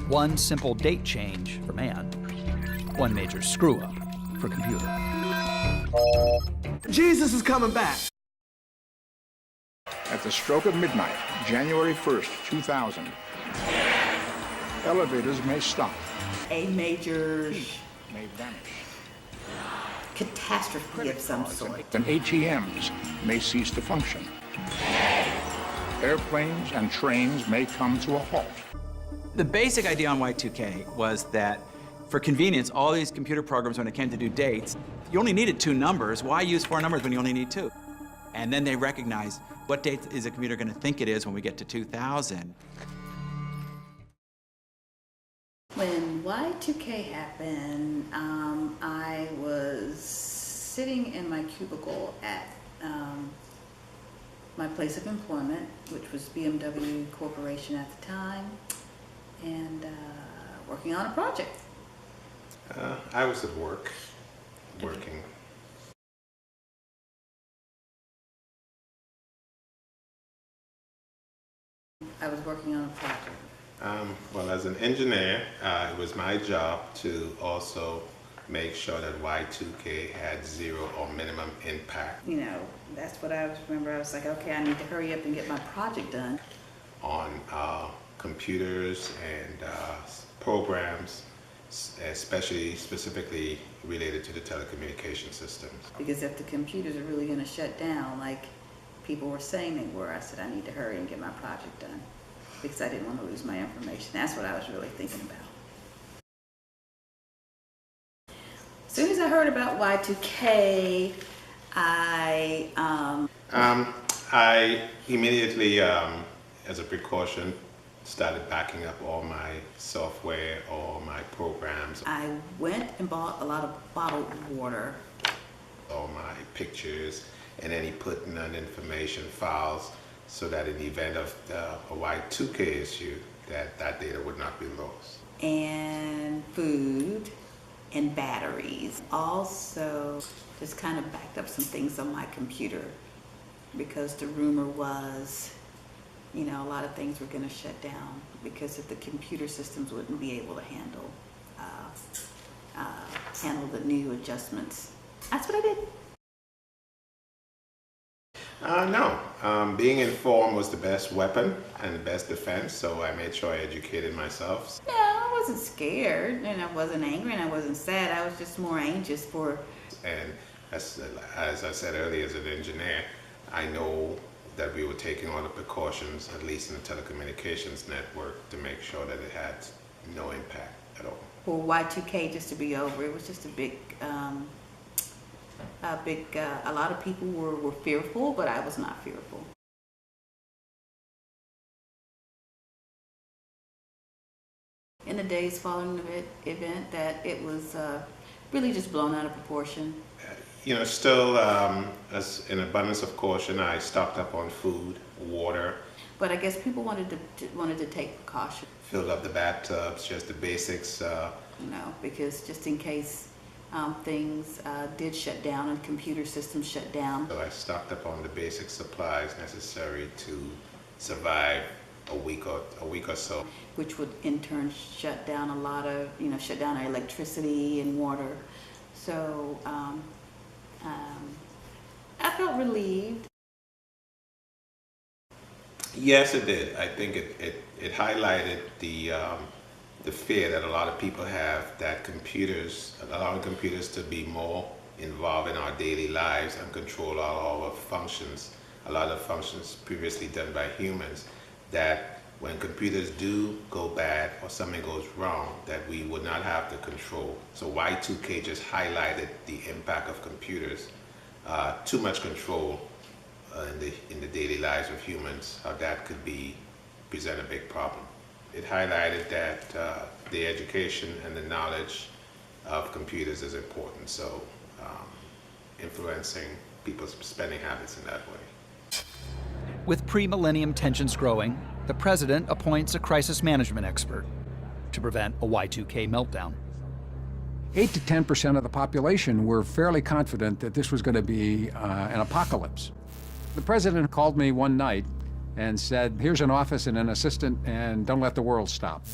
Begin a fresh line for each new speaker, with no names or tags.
One simple date change for man, one major screw-up for computer.
Jesus is coming back.
At the stroke of midnight, January 1st, 2000, elevators may stop.
A major
May vanish.
catastrophe of some sort.
And ATMs may cease to function. Airplanes and trains may come to a halt.
The basic idea on Y2K was that for convenience, all these computer programs, when it came to do dates, you only needed 2 numbers. Why use 4 numbers when you only need 2? And then they recognized, what date is a computer going to think it is when we get to 2000?
When Y2K happened, I was sitting in my cubicle at my place of employment, which was BMW Corporation at the time, and working on a project.
I was at work, working.
I was working on a project.
Well, as an engineer, it was my job to also make sure that Y2K had 0 or minimum impact
You know, that's what I remember. I was like, okay, I need to hurry up and get my project done.
on computers and programs, specifically related to the telecommunication systems.
Because if the computers are really going to shut down, like people were saying they were, I said, I need to hurry and get my project done because I didn't want to lose my information. That's what I was really thinking about. As soon as I heard about Y2K,
I immediately, as a precaution, started backing up all my software, all my programs,
I went and bought a lot of bottled water.
all my pictures, and any putting on information files so that in the event of a Y2K issue, that data would not be lost.
And food and batteries. Also, just kind of backed up some things on my computer because the rumor was, you know, a lot of things were going to shut down because if the computer systems wouldn't be able to handle the new adjustments. That's what I did.
No, being informed was the best weapon and the best defense, so I made sure I educated myself.
No, I wasn't scared, and I wasn't angry, and I wasn't sad. I was just more anxious for.
And as I said earlier, as an engineer, I know that we were taking all the precautions, at least in the telecommunications network, to make sure that it had no impact at all.
For Y2K just to be over. It was just a lot of people were fearful, but I was not fearful. In the days following the event, that it was really just blown out of proportion.
You know, still, as an abundance of caution, I stocked up on food, water,
But I guess people wanted to take precaution,
filled up the bathtubs, just the basics.
you know, because just in case things did shut down and computer systems shut down.
So I stocked up on the basic supplies necessary to survive a week or so.
Which would in turn shut down a lot of, shut down our electricity and water. So I felt relieved.
Yes, it did. I think it highlighted the fear that a lot of people have that allowing computers to be more involved in our daily lives and control all our functions, a lot of functions previously done by humans, that when computers do go bad or something goes wrong, that we would not have the control. So Y2K just highlighted the impact of computers, too much control in the daily lives of humans, how that could present a big problem. It highlighted that the education and the knowledge of computers is important, so influencing people's spending habits in that way.
With pre-millennium tensions growing, the president appoints a crisis management expert to prevent a Y2K meltdown.
8 to 10% of the population were fairly confident that this was going to be an apocalypse. The president called me one night and said, here's an office and an assistant, and don't let the world stop.